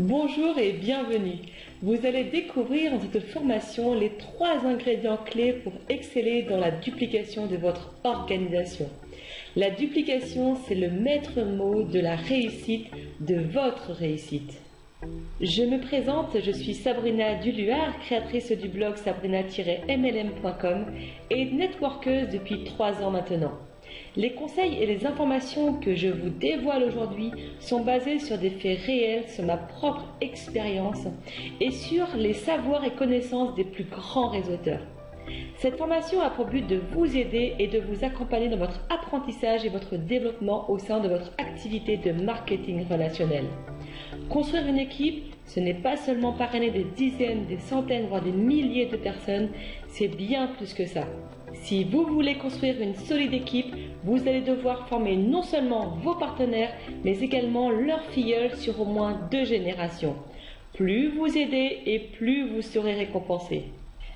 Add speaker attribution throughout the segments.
Speaker 1: Bonjour et bienvenue. Vous allez découvrir dans cette formation les 3 ingrédients clés pour exceller dans la duplication de votre organisation. La duplication, c'est le maître mot de la réussite, de votre réussite. Je me présente, je suis Sabrina Duluard, créatrice du blog sabrina-mlm.com et networkeuse depuis 3 ans maintenant. Les conseils et les informations que je vous dévoile aujourd'hui sont basés sur des faits réels, sur ma propre expérience et sur les savoirs et connaissances des plus grands réseauteurs. Cette formation a pour but de vous aider et de vous accompagner dans votre apprentissage et votre développement au sein de votre activité de marketing relationnel. Construire une équipe, ce n'est pas seulement parrainer des dizaines, des centaines, voire des milliers de personnes, c'est bien plus que ça. Si vous voulez construire une solide équipe, vous allez devoir former non seulement vos partenaires, mais également leurs filleuls sur au moins 2 générations. Plus vous aidez et plus vous serez récompensé.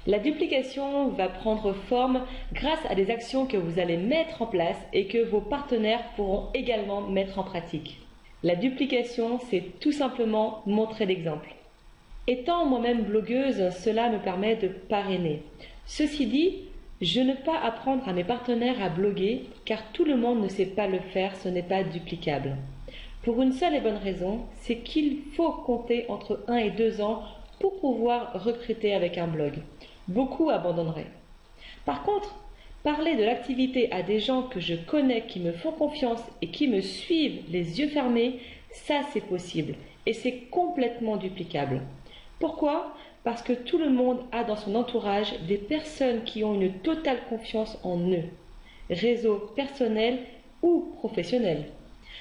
Speaker 1: La duplication va prendre forme grâce à des actions que vous allez mettre en place et que vos partenaires pourront également mettre en pratique. La duplication, c'est tout simplement montrer l'exemple. Étant moi-même blogueuse, cela me permet de parrainer. Ceci dit, je ne pas apprendre à mes partenaires à bloguer, car tout le monde ne sait pas le faire, ce n'est pas duplicable. Pour une seule et bonne raison, c'est qu'il faut compter entre 1 et 2 ans pour pouvoir recruter avec un blog. Beaucoup abandonneraient. Par contre, parler de l'activité à des gens que je connais, qui me font confiance et qui me suivent les yeux fermés, ça c'est possible et c'est complètement duplicable. Pourquoi ? Parce que tout le monde a dans son entourage des personnes qui ont une totale confiance en eux, réseau personnel ou professionnel.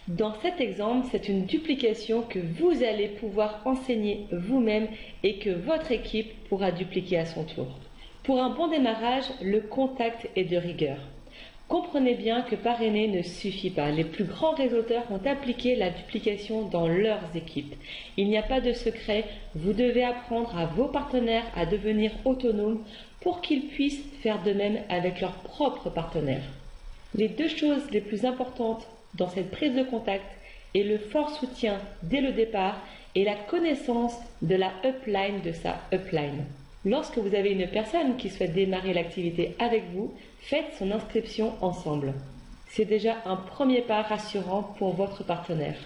Speaker 1: Dans cet exemple, c'est une duplication que vous allez pouvoir enseigner vous-même et que votre équipe pourra dupliquer à son tour. Pour un bon démarrage, le contact est de rigueur. Comprenez bien que parrainer ne suffit pas. Les plus grands réseauteurs ont appliqué la duplication dans leurs équipes. Il n'y a pas de secret, vous devez apprendre à vos partenaires à devenir autonomes pour qu'ils puissent faire de même avec leurs propres partenaires. Les 2 choses les plus importantes dans cette prise de contact est le fort soutien dès le départ et la connaissance de la upline de sa upline. Lorsque vous avez une personne qui souhaite démarrer l'activité avec vous, faites son inscription ensemble. C'est déjà un premier pas rassurant pour votre partenaire.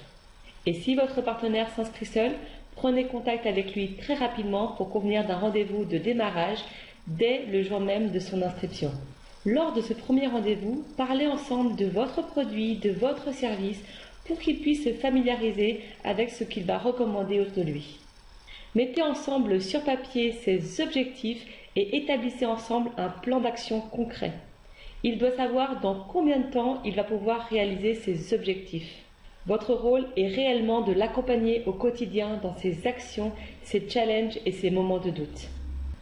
Speaker 1: Et si votre partenaire s'inscrit seul, prenez contact avec lui très rapidement pour convenir d'un rendez-vous de démarrage dès le jour même de son inscription. Lors de ce premier rendez-vous, parlez ensemble de votre produit, de votre service, pour qu'il puisse se familiariser avec ce qu'il va recommander autour de lui. Mettez ensemble sur papier ses objectifs et établissez ensemble un plan d'action concret. Il doit savoir dans combien de temps il va pouvoir réaliser ses objectifs. Votre rôle est réellement de l'accompagner au quotidien dans ses actions, ses challenges et ses moments de doute.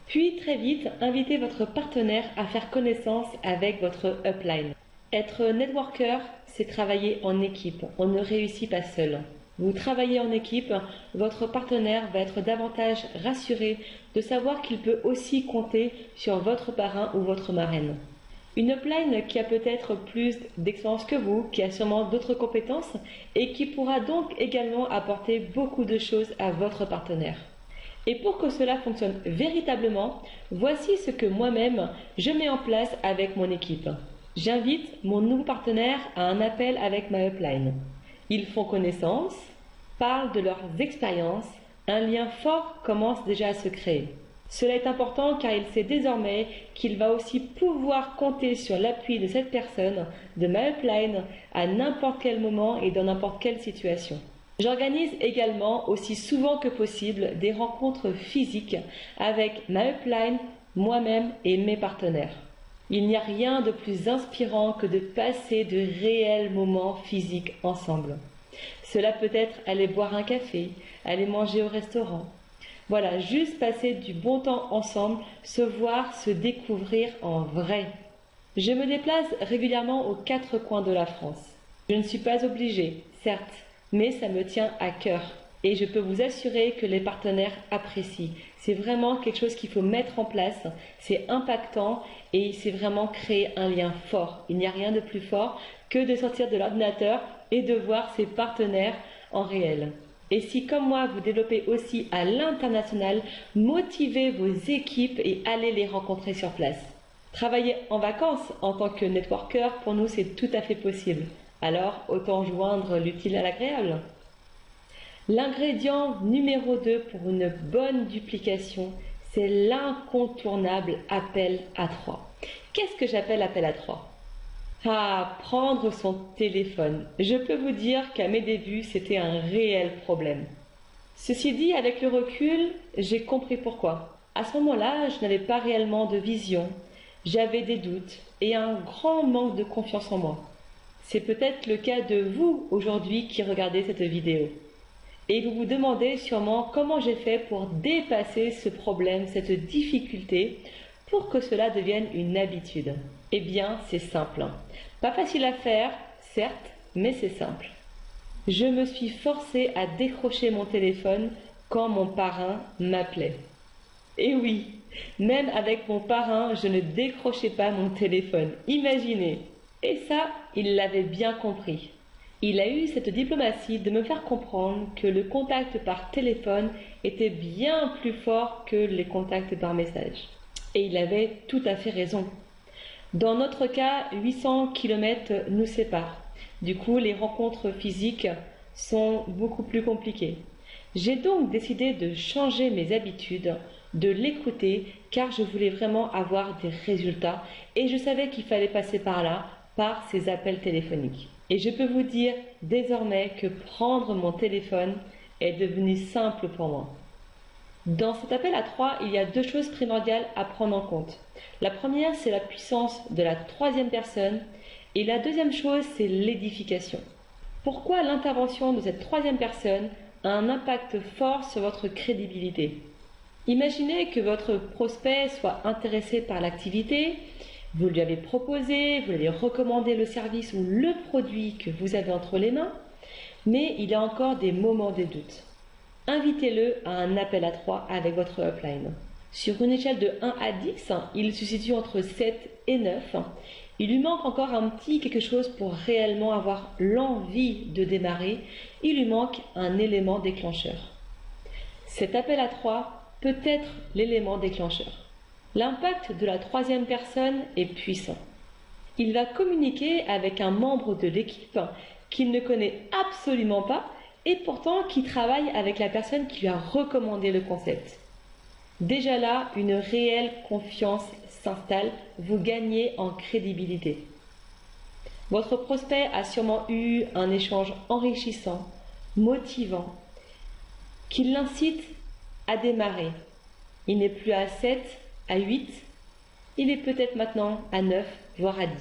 Speaker 1: Puis très vite, invitez votre partenaire à faire connaissance avec votre upline. Être networker, c'est travailler en équipe. On ne réussit pas seul. Vous travaillez en équipe, votre partenaire va être davantage rassuré de savoir qu'il peut aussi compter sur votre parrain ou votre marraine. Une upline qui a peut-être plus d'expérience que vous, qui a sûrement d'autres compétences et qui pourra donc également apporter beaucoup de choses à votre partenaire. Et pour que cela fonctionne véritablement, voici ce que moi-même je mets en place avec mon équipe. J'invite mon nouveau partenaire à un appel avec ma upline. Ils font connaissance, parlent de leurs expériences, un lien fort commence déjà à se créer. Cela est important car il sait désormais qu'il va aussi pouvoir compter sur l'appui de cette personne, de ma upline, à n'importe quel moment et dans n'importe quelle situation. J'organise également aussi souvent que possible des rencontres physiques avec ma upline, moi-même et mes partenaires. Il n'y a rien de plus inspirant que de passer de réels moments physiques ensemble. Cela peut être aller boire un café, aller manger au restaurant. Voilà, juste passer du bon temps ensemble, se voir, se découvrir en vrai. Je me déplace régulièrement aux 4 coins de la France. Je ne suis pas obligée, certes, mais ça me tient à cœur. Et je peux vous assurer que les partenaires apprécient. C'est vraiment quelque chose qu'il faut mettre en place. C'est impactant et c'est vraiment créer un lien fort. Il n'y a rien de plus fort que de sortir de l'ordinateur et de voir ses partenaires en réel. Et si, comme moi, vous développez aussi à l'international, motivez vos équipes et allez les rencontrer sur place. Travailler en vacances en tant que networker, pour nous, c'est tout à fait possible. Alors, autant joindre l'utile à l'agréable. L'ingrédient numéro 2 pour une bonne duplication, c'est l'incontournable appel à 3. Qu'est-ce que j'appelle appel à 3? Prendre son téléphone. Je peux vous dire qu'à mes débuts, c'était un réel problème. Ceci dit, avec le recul, j'ai compris pourquoi. À ce moment-là, je n'avais pas réellement de vision, j'avais des doutes et un grand manque de confiance en moi. C'est peut-être le cas de vous aujourd'hui qui regardez cette vidéo. Et vous vous demandez sûrement comment j'ai fait pour dépasser ce problème, cette difficulté, pour que cela devienne une habitude. Eh bien, c'est simple. Pas facile à faire, certes, mais c'est simple. Je me suis forcée à décrocher mon téléphone quand mon parrain m'appelait. Et oui, même avec mon parrain, je ne décrochais pas mon téléphone. Imaginez. Et ça, il l'avait bien compris. Il a eu cette diplomatie de me faire comprendre que le contact par téléphone était bien plus fort que les contacts par message. Et il avait tout à fait raison. Dans notre cas, 800 km nous séparent. Du coup, les rencontres physiques sont beaucoup plus compliquées. J'ai donc décidé de changer mes habitudes, de l'écouter, car je voulais vraiment avoir des résultats et je savais qu'il fallait passer par là, par ces appels téléphoniques. Et je peux vous dire désormais que prendre mon téléphone est devenu simple pour moi. Dans cet appel à 3, il y a deux choses primordiales à prendre en compte. La première, c'est la puissance de la troisième personne et la deuxième chose, c'est l'édification. Pourquoi l'intervention de cette troisième personne a un impact fort sur votre crédibilité? Imaginez que votre prospect soit intéressé par l'activité, vous lui avez proposé, vous lui avez recommandé le service ou le produit que vous avez entre les mains, mais il a encore des moments de doute. Invitez-le à un appel à 3 avec votre upline. Sur une échelle de 1 à 10, il se situe entre 7 et 9. Il lui manque encore un petit quelque chose pour réellement avoir l'envie de démarrer. Il lui manque un élément déclencheur. Cet appel à 3 peut être l'élément déclencheur. L'impact de la troisième personne est puissant. Il va communiquer avec un membre de l'équipe qu'il ne connaît absolument pas et pourtant qui travaille avec la personne qui lui a recommandé le concept. Déjà là, une réelle confiance s'installe, vous gagnez en crédibilité. Votre prospect a sûrement eu un échange enrichissant, motivant, qui l'incite à démarrer. Il n'est plus à 7, à 8, il est peut-être maintenant à 9, voire à 10.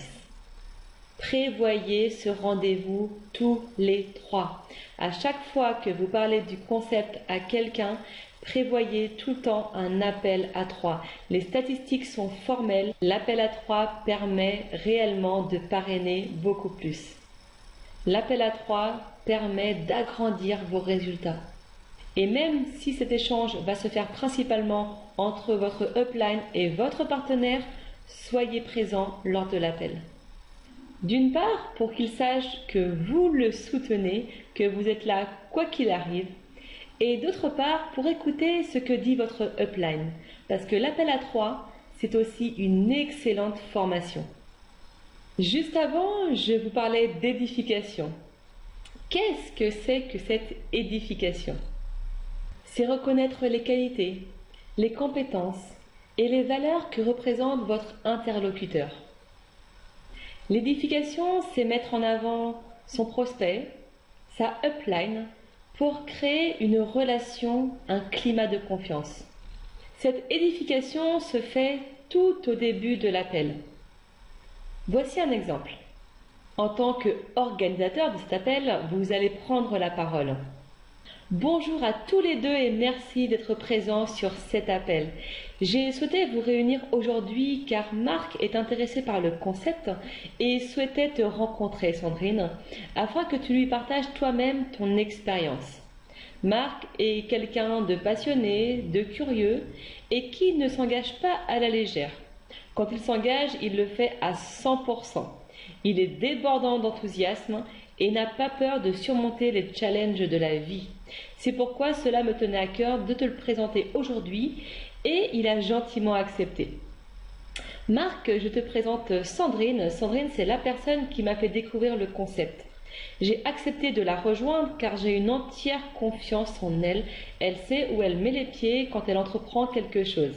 Speaker 1: Prévoyez ce rendez-vous tous les 3. À chaque fois que vous parlez du concept à quelqu'un, prévoyez tout le temps un appel à 3. Les statistiques sont formelles. L'appel à 3 permet réellement de parrainer beaucoup plus. L'appel à 3 permet d'agrandir vos résultats. Et même si cet échange va se faire principalement entre votre upline et votre partenaire, soyez présent lors de l'appel. D'une part, pour qu'il sache que vous le soutenez, que vous êtes là quoi qu'il arrive, et d'autre part, pour écouter ce que dit votre upline, parce que l'appel à 3, c'est aussi une excellente formation. Juste avant, je vous parlais d'édification. Qu'est-ce que c'est que cette édification? C'est reconnaître les qualités, les compétences et les valeurs que représente votre interlocuteur. L'édification, c'est mettre en avant son prospect, sa upline, pour créer une relation, un climat de confiance. Cette édification se fait tout au début de l'appel. Voici un exemple. En tant qu'organisateur de cet appel, vous allez prendre la parole. Bonjour à tous les deux et merci d'être présents sur cet appel. J'ai souhaité vous réunir aujourd'hui car Marc est intéressé par le concept et souhaitait te rencontrer, Sandrine, afin que tu lui partages toi-même ton expérience. Marc est quelqu'un de passionné, de curieux et qui ne s'engage pas à la légère. Quand il s'engage, il le fait à 100%. Il est débordant d'enthousiasme et n'a pas peur de surmonter les challenges de la vie. C'est pourquoi cela me tenait à cœur de te le présenter aujourd'hui et il a gentiment accepté. Marc, je te présente Sandrine. Sandrine, c'est la personne qui m'a fait découvrir le concept. J'ai accepté de la rejoindre car j'ai une entière confiance en elle. Elle sait où elle met les pieds quand elle entreprend quelque chose.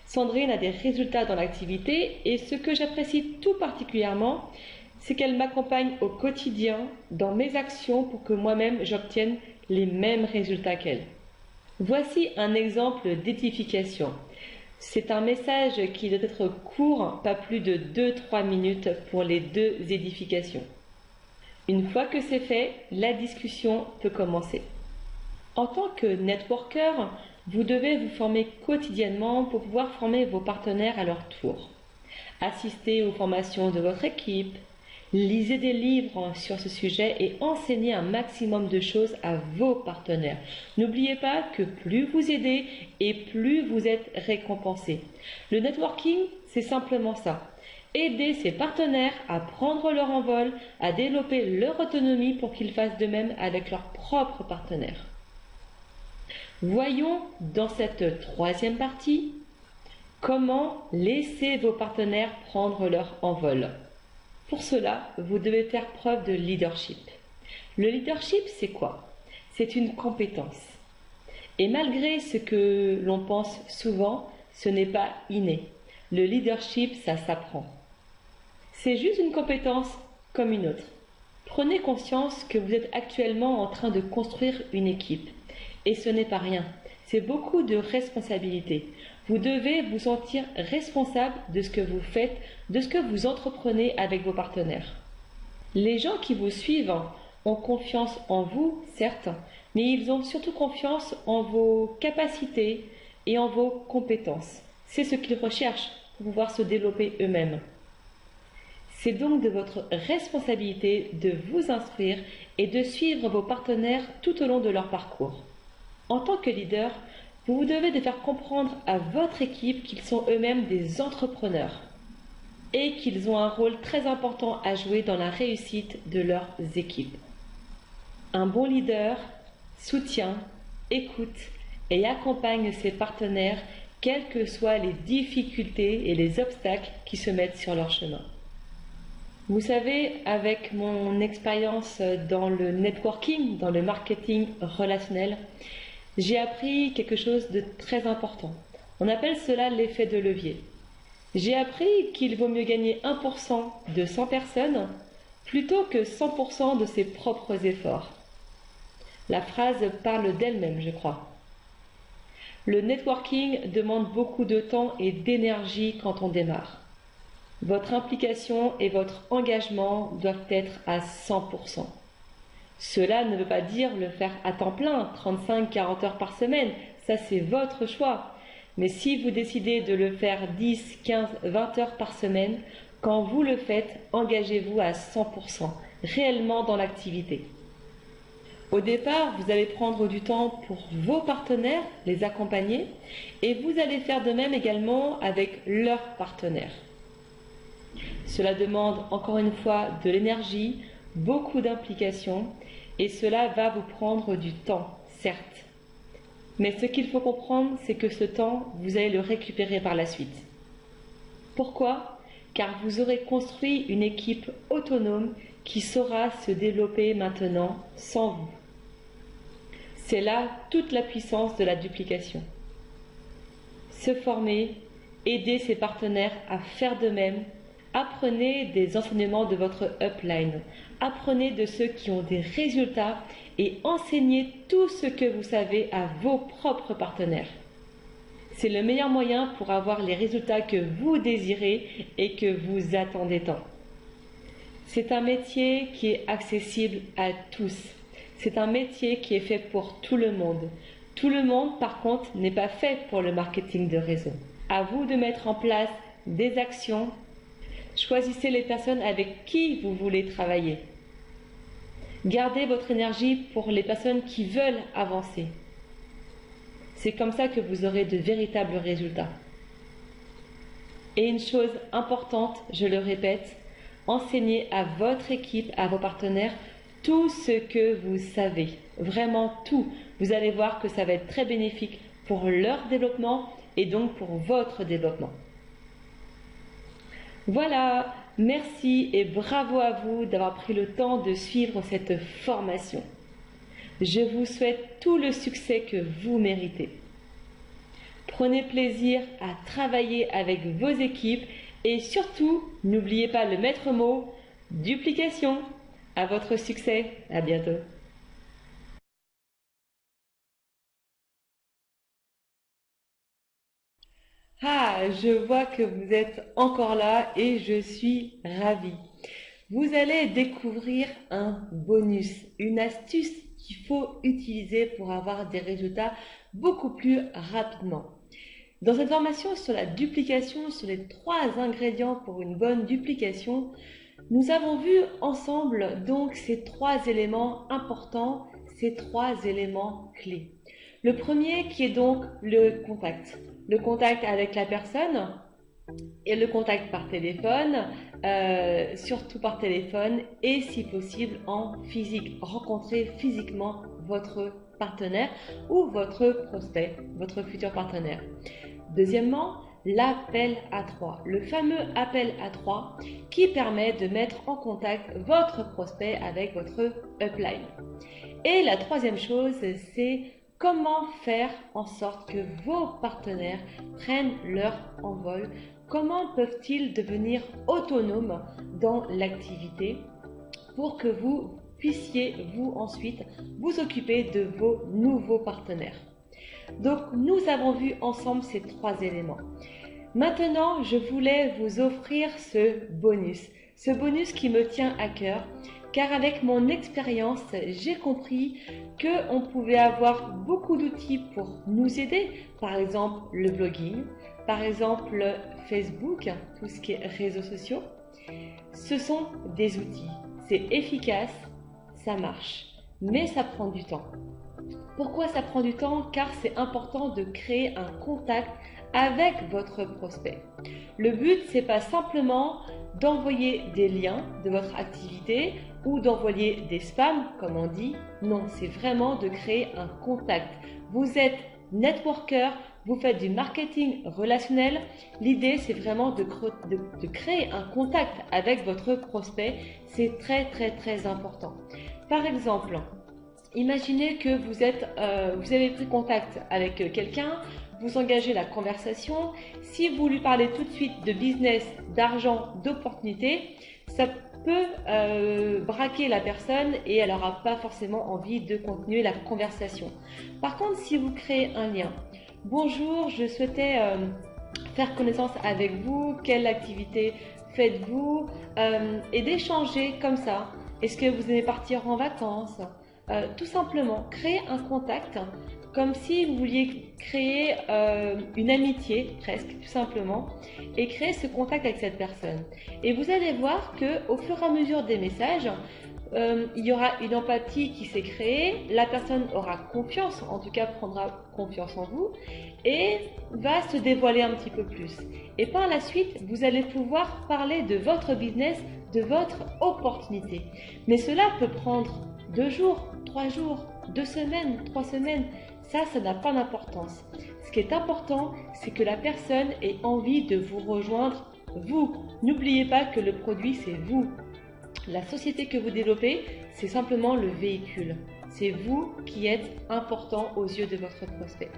Speaker 1: Sandrine a des résultats dans l'activité et ce que j'apprécie tout particulièrement, c'est qu'elle m'accompagne au quotidien dans mes actions pour que moi-même j'obtienne les mêmes résultats qu'elle. Voici un exemple d'édification. C'est un message qui doit être court, pas plus de 2-3 minutes pour les 2 édifications. Une fois que c'est fait, la discussion peut commencer. En tant que networker, vous devez vous former quotidiennement pour pouvoir former vos partenaires à leur tour. Assistez aux formations de votre équipe, lisez des livres sur ce sujet et enseignez un maximum de choses à vos partenaires. N'oubliez pas que plus vous aidez et plus vous êtes récompensé. Le networking, c'est simplement ça. Aider ses partenaires à prendre leur envol, à développer leur autonomie pour qu'ils fassent de même avec leurs propres partenaires. Voyons dans cette 3e partie comment laisser vos partenaires prendre leur envol. Pour cela, vous devez faire preuve de leadership. Le leadership, c'est quoi? C'est une compétence. Et malgré ce que l'on pense souvent, ce n'est pas inné. Le leadership, ça s'apprend. C'est juste une compétence comme une autre. Prenez conscience que vous êtes actuellement en train de construire une équipe. Et ce n'est pas rien. C'est beaucoup de responsabilité. Vous devez vous sentir responsable de ce que vous faites, de ce que vous entreprenez avec vos partenaires. Les gens qui vous suivent ont confiance en vous, certes, mais ils ont surtout confiance en vos capacités et en vos compétences. C'est ce qu'ils recherchent pour pouvoir se développer eux-mêmes. C'est donc de votre responsabilité de vous instruire et de suivre vos partenaires tout au long de leur parcours. En tant que leader, vous devez de faire comprendre à votre équipe qu'ils sont eux-mêmes des entrepreneurs et qu'ils ont un rôle très important à jouer dans la réussite de leurs équipes. Un bon leader soutient, écoute et accompagne ses partenaires quelles que soient les difficultés et les obstacles qui se mettent sur leur chemin. Vous savez, avec mon expérience dans le networking, dans le marketing relationnel, j'ai appris quelque chose de très important. On appelle cela l'effet de levier. J'ai appris qu'il vaut mieux gagner 1% de 100 personnes plutôt que 100% de ses propres efforts. La phrase parle d'elle-même, je crois. Le networking demande beaucoup de temps et d'énergie quand on démarre. Votre implication et votre engagement doivent être à 100%. Cela ne veut pas dire le faire à temps plein, 35-40 heures par semaine, ça c'est votre choix. Mais si vous décidez de le faire 10, 15, 20 heures par semaine, quand vous le faites, engagez-vous à 100%, réellement dans l'activité. Au départ, vous allez prendre du temps pour vos partenaires, les accompagner, et vous allez faire de même également avec leurs partenaires. Cela demande encore une fois de l'énergie, beaucoup d'implication, et cela va vous prendre du temps, certes. Mais ce qu'il faut comprendre, c'est que ce temps, vous allez le récupérer par la suite. Pourquoi? Car vous aurez construit une équipe autonome qui saura se développer maintenant sans vous. C'est là toute la puissance de la duplication. Se former, aider ses partenaires à faire de même. Apprenez des enseignements de votre upline. Apprenez de ceux qui ont des résultats et enseignez tout ce que vous savez à vos propres partenaires. C'est le meilleur moyen pour avoir les résultats que vous désirez et que vous attendez tant. C'est un métier qui est accessible à tous. C'est un métier qui est fait pour tout le monde. Tout le monde, par contre, n'est pas fait pour le marketing de réseau. À vous de mettre en place des actions. Choisissez les personnes avec qui vous voulez travailler. Gardez votre énergie pour les personnes qui veulent avancer. C'est comme ça que vous aurez de véritables résultats. Et une chose importante, je le répète, enseignez à votre équipe, à vos partenaires, tout ce que vous savez, vraiment tout. Vous allez voir que ça va être très bénéfique pour leur développement et donc pour votre développement. Voilà, merci et bravo à vous d'avoir pris le temps de suivre cette formation. Je vous souhaite tout le succès que vous méritez. Prenez plaisir à travailler avec vos équipes et surtout, n'oubliez pas le maître mot, duplication. À votre succès, à bientôt. Ah, je vois que vous êtes encore là et je suis ravie. Vous allez découvrir un bonus, une astuce qu'il faut utiliser pour avoir des résultats beaucoup plus rapidement. Dans cette formation sur la duplication, sur les 3 ingrédients pour une bonne duplication, nous avons vu ensemble donc ces 3 éléments importants, ces 3 éléments clés. Le premier qui est donc le contact avec la personne et le contact par téléphone, surtout par téléphone et si possible en physique, rencontrer physiquement votre partenaire ou votre prospect, votre futur partenaire. Deuxièmement, l'appel à 3, le fameux appel à 3 qui permet de mettre en contact votre prospect avec votre upline. Et la troisième chose, c'est comment faire en sorte que vos partenaires prennent leur envol. Comment peuvent-ils devenir autonomes dans l'activité pour que vous puissiez vous ensuite vous occuper de vos nouveaux partenaires. Donc nous avons vu ensemble ces 3 éléments. Maintenant, je voulais vous offrir ce bonus qui me tient à cœur, car avec mon expérience, j'ai compris qu'on pouvait avoir beaucoup d'outils pour nous aider, par exemple le blogging, par exemple Facebook, tout ce qui est réseaux sociaux. Ce sont des outils, c'est efficace, ça marche, mais ça prend du temps. Pourquoi ça prend du temps? Car c'est important de créer un contact avec votre prospect. Le but, c'est pas simplement d'envoyer des liens de votre activité ou d'envoyer des spams, comme on dit. Non, c'est vraiment de créer un contact. Vous êtes networker, vous faites du marketing relationnel. L'idée, c'est vraiment de créer un contact avec votre prospect. C'est très important. Par exemple, imaginez que vous avez pris contact avec quelqu'un, vous engagez la conversation. Si vous lui parlez tout de suite de business, d'argent, d'opportunités, ça peut braquer la personne et elle n'aura pas forcément envie de continuer la conversation. Par contre, si vous créez un lien, bonjour, je souhaitais faire connaissance avec vous, quelle activité faites-vous, et d'échanger comme ça. Est-ce que vous aimez partir en vacances? Tout simplement, créer un contact comme si vous vouliez créer une amitié, presque, tout simplement, et créer ce contact avec cette personne. Et vous allez voir qu'au fur et à mesure des messages, il y aura une empathie qui s'est créée, la personne aura confiance, en tout cas prendra confiance en vous, et va se dévoiler un petit peu plus. Et par la suite, vous allez pouvoir parler de votre business, de votre opportunité. Mais cela peut prendre 2 jours, 3 jours, 2 semaines, 3 semaines. Ça n'a pas d'importance. Ce qui est important, c'est que la personne ait envie de vous rejoindre, vous. N'oubliez pas que le produit, c'est vous. La société que vous développez, c'est simplement le véhicule. C'est vous qui êtes important aux yeux de votre prospect.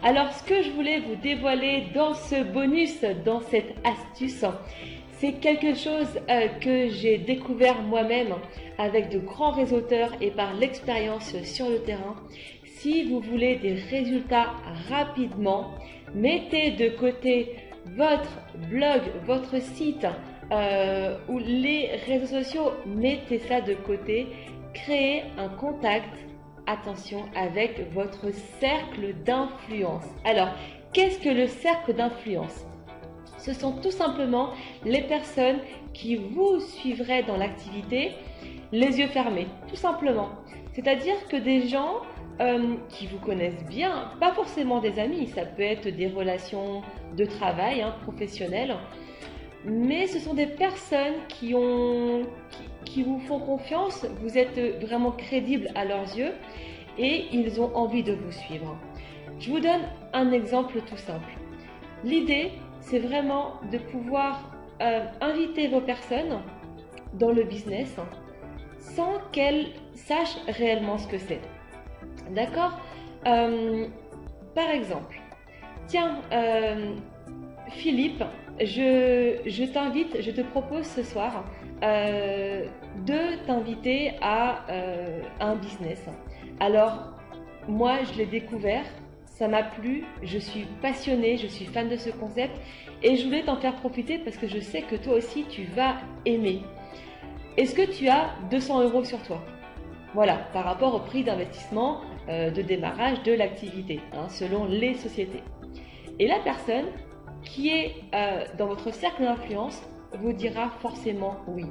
Speaker 1: Alors, ce que je voulais vous dévoiler dans ce bonus, dans cette astuce, c'est quelque chose que j'ai découvert moi-même avec de grands réseauteurs et par l'expérience sur le terrain. Si vous voulez des résultats rapidement, mettez de côté votre blog, votre site ou les réseaux sociaux, mettez ça de côté, créez un contact, attention, avec votre cercle d'influence. Alors, qu'est-ce que le cercle d'influence? Ce sont tout simplement les personnes qui vous suivraient dans l'activité les yeux fermés, tout simplement. C'est-à-dire que des gens qui vous connaissent bien, pas forcément des amis, ça peut être des relations de travail, professionnelles, mais ce sont des personnes qui vous font confiance, vous êtes vraiment crédible à leurs yeux et ils ont envie de vous suivre. Je vous donne un exemple tout simple. L'idée, c'est vraiment de pouvoir inviter vos personnes dans le business sans qu'elles sachent réellement ce que c'est. D'accord? Par exemple, tiens, Philippe, je t'invite, je te propose ce soir de t'inviter à un business. Alors, moi, je l'ai découvert, ça m'a plu, je suis passionnée, je suis fan de ce concept et je voulais t'en faire profiter parce que je sais que toi aussi, tu vas aimer. Est-ce que tu as 200 € sur toi? Voilà, par rapport au prix d'investissement de démarrage de l'activité, hein, selon les sociétés. Et la personne qui est dans votre cercle d'influence vous dira forcément oui.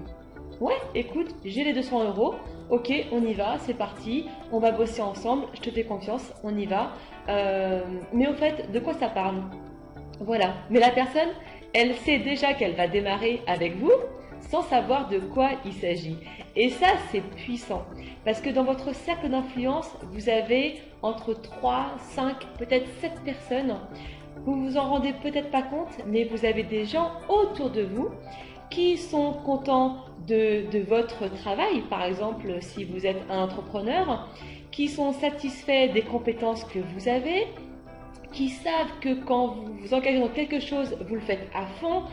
Speaker 1: Ouais, écoute, j'ai les 200 €, ok, on y va, c'est parti, on va bosser ensemble, je te fais confiance, on y va. Mais au fait, de quoi ça parle? Voilà, mais la personne, elle sait déjà qu'elle va démarrer avec vous sans savoir de quoi il s'agit. Et ça, c'est puissant, parce que dans votre cercle d'influence, vous avez entre 3, 5, peut-être 7 personnes. Vous vous en rendez peut-être pas compte, mais vous avez des gens autour de vous qui sont contents de votre travail, par exemple si vous êtes un entrepreneur, qui sont satisfaits des compétences que vous avez, qui savent que quand vous vous engagez dans quelque chose, vous le faites à fond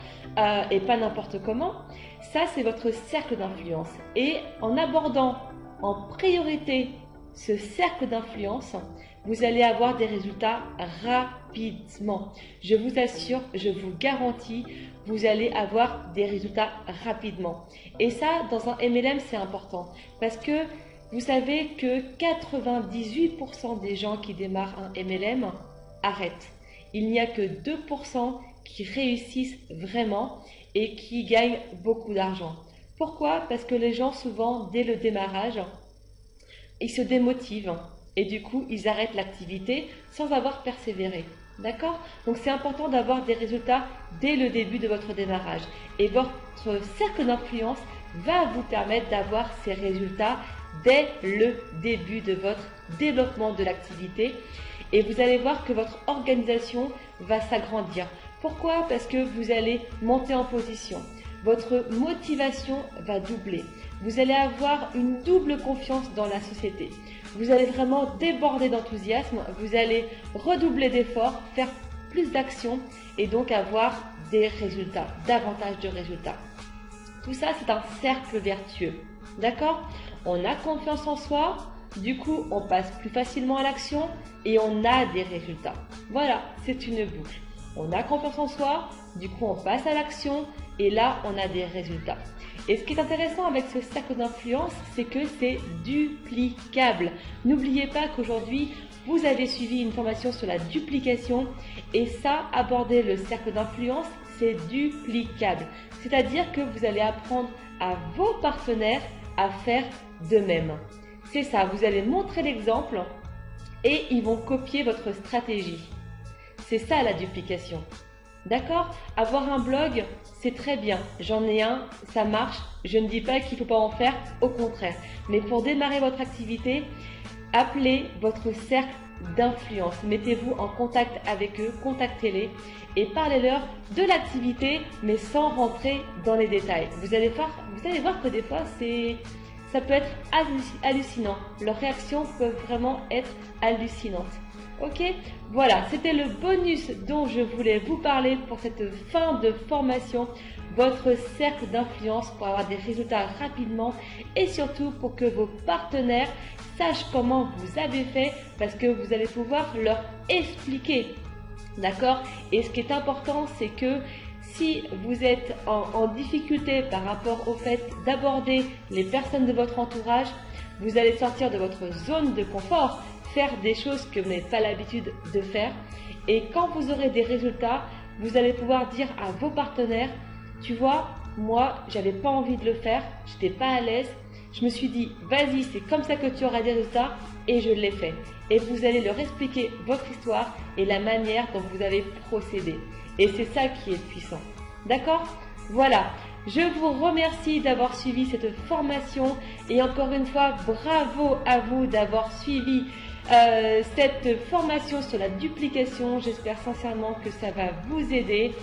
Speaker 1: et pas n'importe comment. Ça, c'est votre cercle d'influence. Et en abordant en priorité ce cercle d'influence, vous allez avoir des résultats rapidement. Je vous assure, je vous garantis, vous allez avoir des résultats rapidement. Et ça, dans un MLM, c'est important parce que vous savez que 98% des gens qui démarrent un MLM arrêtent. Il n'y a que 2% qui réussissent vraiment et qui gagnent beaucoup d'argent. Pourquoi? Parce que les gens, souvent, dès le démarrage, ils se démotivent et du coup, ils arrêtent l'activité sans avoir persévéré. D'accord? Donc, c'est important d'avoir des résultats dès le début de votre démarrage. Et votre cercle d'influence va vous permettre d'avoir ces résultats dès le début de votre développement de l'activité. Et vous allez voir que votre organisation va s'agrandir. Pourquoi? Parce que vous allez monter en position. Votre motivation va doubler. Vous allez avoir une double confiance dans la société. Vous allez vraiment déborder d'enthousiasme. Vous allez redoubler d'efforts, faire plus d'actions et donc avoir des résultats, davantage de résultats. Tout ça, c'est un cercle vertueux. D'accord? On a confiance en soi. Du coup, on passe plus facilement à l'action et on a des résultats. Voilà, c'est une boucle. On a confiance en soi, du coup on passe à l'action et là on a des résultats. Et ce qui est intéressant avec ce cercle d'influence, c'est que c'est duplicable. N'oubliez pas qu'aujourd'hui, vous avez suivi une formation sur la duplication et ça, aborder le cercle d'influence, c'est duplicable. C'est-à-dire que vous allez apprendre à vos partenaires à faire de même. C'est ça, vous allez montrer l'exemple et ils vont copier votre stratégie. C'est ça la duplication. D'accord? Avoir un blog, c'est très bien. J'en ai un, ça marche. Je ne dis pas qu'il ne faut pas en faire, au contraire. Mais pour démarrer votre activité, appelez votre cercle d'influence. Mettez-vous en contact avec eux, contactez-les et parlez-leur de l'activité, mais sans rentrer dans les détails. Vous allez voir que des fois, ça peut être hallucinant. Leurs réactions peuvent vraiment être hallucinantes. Ok, voilà, c'était le bonus dont je voulais vous parler pour cette fin de formation, votre cercle d'influence pour avoir des résultats rapidement et surtout pour que vos partenaires sachent comment vous avez fait parce que vous allez pouvoir leur expliquer. D'accord? Et ce qui est important, c'est que si vous êtes en difficulté par rapport au fait d'aborder les personnes de votre entourage, vous allez sortir de votre zone de confort, faire des choses que vous n'avez pas l'habitude de faire. Et quand vous aurez des résultats, vous allez pouvoir dire à vos partenaires, tu vois, moi, j'avais pas envie de le faire, j'étais pas à l'aise. Je me suis dit, vas-y, c'est comme ça que tu auras des résultats et je l'ai fait. Et vous allez leur expliquer votre histoire et la manière dont vous avez procédé. Et c'est ça qui est puissant. D'accord? Voilà, je vous remercie d'avoir suivi cette formation et encore une fois, bravo à vous d'avoir suivi cette formation sur la duplication. J'espère sincèrement que ça va vous aider.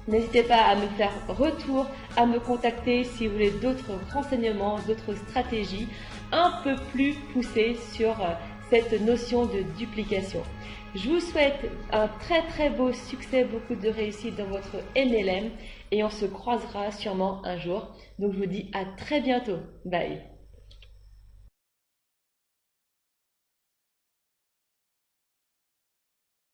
Speaker 1: N'hésitez pas à me faire retour, à me contacter si vous voulez d'autres renseignements, d'autres stratégies un peu plus poussées sur cette notion de duplication. Je vous souhaite un très beau succès, beaucoup de réussite dans votre MLM et on se croisera sûrement un jour. Donc je vous dis à très bientôt. Bye.